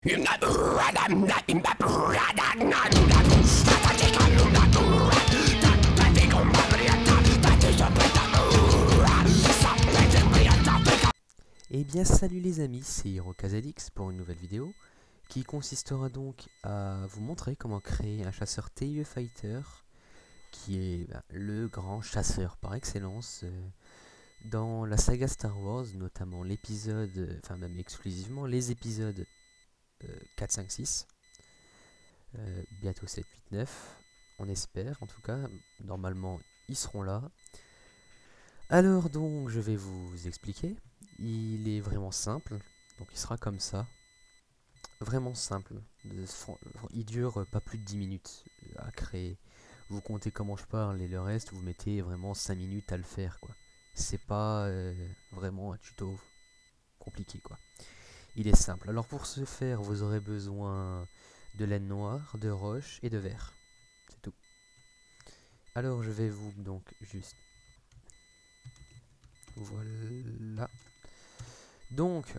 Eh bien salut les amis, c'est HeroKZX pour une nouvelle vidéo qui consistera donc à vous montrer comment créer un chasseur TIE Fighter qui est le grand chasseur par excellence dans la saga Star Wars, notamment l'épisode, enfin même exclusivement les épisodes 4, 5, 6, bientôt 7, 8, 9, on espère en tout cas, normalement ils seront là. Alors donc je vais vous expliquer. Il est vraiment simple, donc il sera comme ça. Vraiment simple. Il dure pas plus de 10 minutes à créer. Vous comptez comment je parle et le reste, vous mettez vraiment 5 minutes à le faire, quoi. C'est pas vraiment un tuto compliqué, quoi. Il est simple. Alors pour ce faire, vous aurez besoin de laine noire, de roche et de verre. C'est tout. Alors je vais vous donc juste... Voilà. Donc,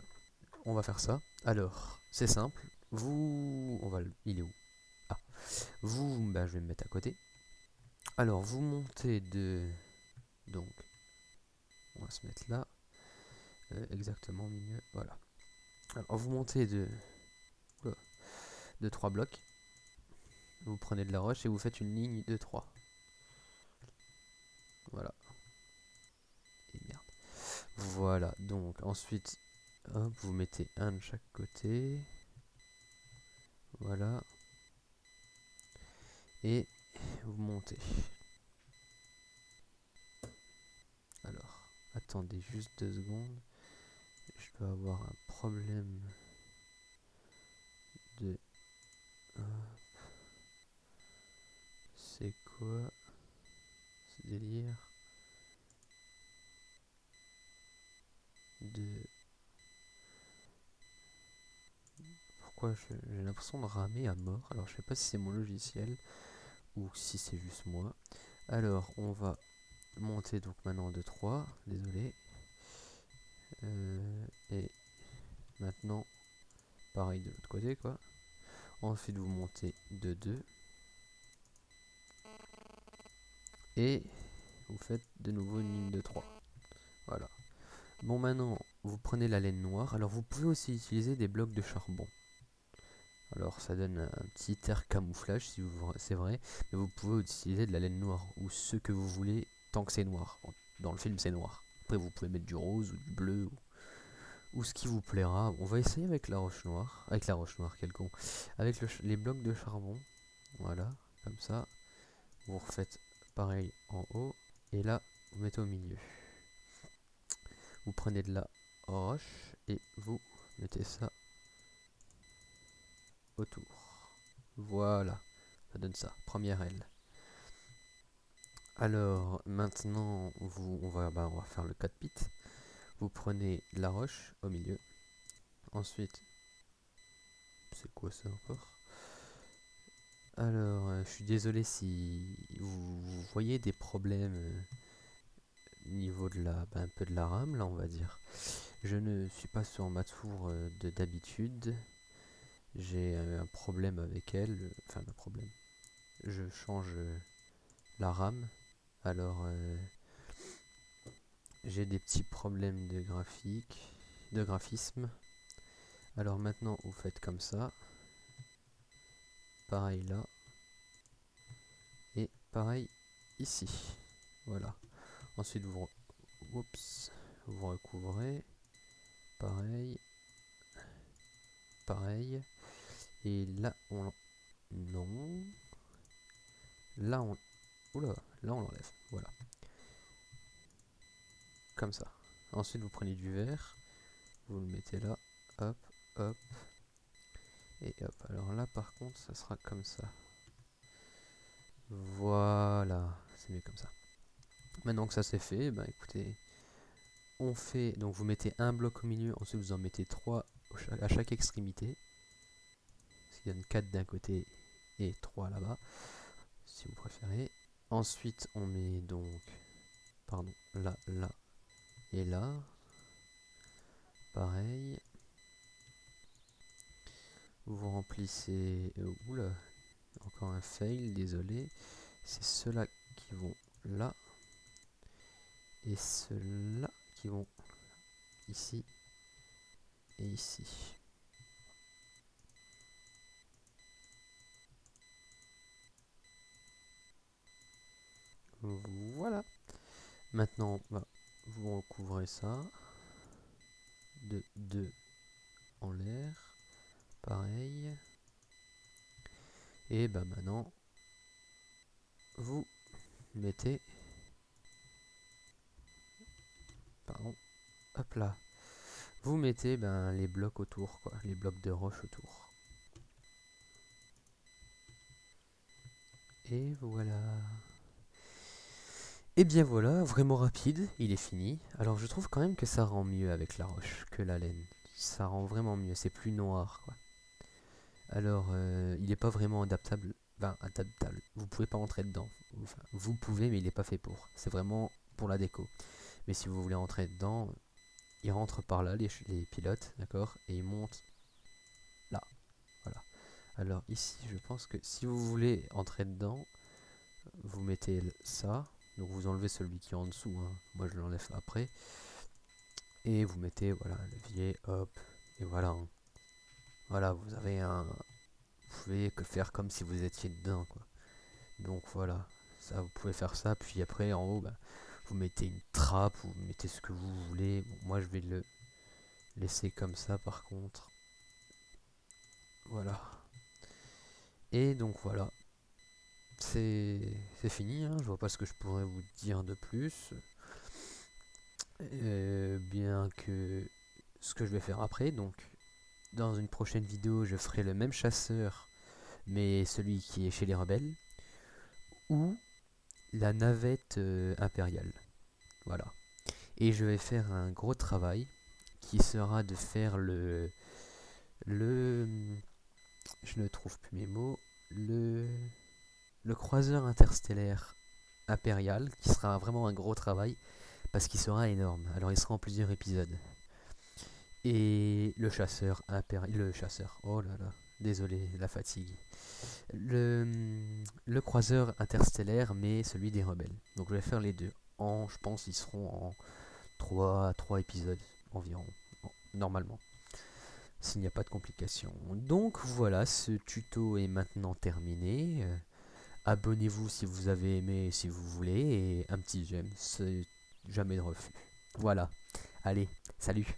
on va faire ça. Alors, c'est simple. Il est où? Ah. Je vais me mettre à côté. Alors, vous montez de... Donc, on va se mettre là. Exactement au milieu. Voilà. Alors, vous montez de 3 blocs. Vous prenez de la roche et vous faites une ligne de 3. Voilà. Et merde. Voilà. Donc, ensuite, hop, vous mettez un de chaque côté. Voilà. Et vous montez. Alors, attendez juste 2 secondes. Je dois avoir un problème de... C'est quoi ce délire de... Pourquoi j'ai l'impression de ramer à mort. Alors je sais pas si c'est mon logiciel ou si c'est juste moi. Alors on va monter donc maintenant de 3. Désolé. Et maintenant pareil de l'autre côté quoi. Ensuite vous montez de 2. Et vous faites de nouveau une ligne de 3. Voilà. Bon maintenant vous prenez la laine noire. Alors vous pouvez aussi utiliser des blocs de charbon. Alors ça donne un petit air camouflage, si vous, c'est vrai, mais vous pouvez utiliser de la laine noire, ou ce que vous voulez, tant que c'est noir. Dans le film c'est noir. Après vous pouvez mettre du rose, ou du bleu, ou ce qui vous plaira. On va essayer avec la roche noire. Avec la roche noire, quel con. Avec les blocs de charbon. Voilà, comme ça. Vous refaites pareil en haut, et là, vous mettez au milieu. Vous prenez de la roche, et vous mettez ça autour. Voilà, ça donne ça, première aile. Alors maintenant on va faire le 4 pit. Vous prenez la roche au milieu. Ensuite, c'est quoi ça encore? Alors je suis désolé si vous voyez des problèmes au niveau de la un peu de la RAM là on va dire. Je ne suis pas sur ma tour de d'habitude. J'ai un problème avec elle, enfin un problème. Je change la RAM. Alors j'ai des petits problèmes de graphisme. Alors maintenant vous faites comme ça. Pareil là. Et pareil ici. Voilà. Ensuite vous recouvrez. Pareil. Pareil. Et là on... Non. Là on... Oula, là on l'enlève. Voilà. Comme ça. Ensuite vous prenez du verre. Vous le mettez là. Hop, hop. Et hop. Alors là par contre ça sera comme ça. Voilà. C'est mieux comme ça. Maintenant que ça c'est fait, ben écoutez, on fait, donc vous mettez un bloc au milieu, ensuite vous en mettez 3 à chaque extrémité, ce qui donne 4 d'un côté et 3 là-bas, si vous préférez. Ensuite on met donc, pardon, là, là et là, pareil. remplissez... oula, encore un fail, désolé. C'est ceux-là qui vont là. Et ceux-là qui vont ici et ici. Voilà. Maintenant, bah, vous recouvrez ça de 2 en l'air. Pareil. Et bah maintenant, vous mettez... Pardon. Hop là. Vous mettez ben, les blocs autour, quoi. Les blocs de roche autour. Et voilà. Et bien voilà, vraiment rapide, il est fini. Alors je trouve quand même que ça rend mieux avec la roche que la laine. Ça rend vraiment mieux, c'est plus noir, quoi. Alors, il n'est pas vraiment adaptable. Enfin, adaptable. Vous pouvez pas rentrer dedans. Enfin, vous pouvez, mais il n'est pas fait pour. C'est vraiment pour la déco. Mais si vous voulez rentrer dedans, ils rentrent par là, les pilotes, d'accord? Et ils montent là. Voilà. Alors ici, je pense que si vous voulez entrer dedans, vous mettez ça. Donc vous enlevez celui qui est en dessous. Hein. Moi, je l'enlève après. Et vous mettez, voilà, le levier, hop. Et voilà. Hein. Voilà, vous avez un... Vous pouvez que faire comme si vous étiez dedans, quoi. Donc voilà, ça vous pouvez faire ça, puis après en haut, bah, vous mettez une trappe, vous mettez ce que vous voulez. Bon, moi je vais le laisser comme ça par contre. Voilà. Et donc voilà, c'est fini, hein. Je vois pas ce que je pourrais vous dire de plus. Bien que ce que je vais faire après, donc dans une prochaine vidéo, je ferai le même chasseur, mais celui qui est chez les rebelles, ou la navette impériale. Voilà. Et je vais faire un gros travail qui sera de faire le je ne trouve plus mes mots, le croiseur interstellaire impérial, qui sera vraiment un gros travail parce qu'il sera énorme. Alors il sera en plusieurs épisodes. Et le chasseur, oh là là, désolé, la fatigue. Le croiseur interstellaire, mais celui des rebelles. Donc je vais faire les deux. Je pense qu'ils seront en 3 épisodes environ, normalement, s'il n'y a pas de complications. Donc voilà, ce tuto est maintenant terminé. Abonnez-vous si vous avez aimé, si vous voulez, et un petit j'aime, c'est jamais de refus. Voilà, allez, salut!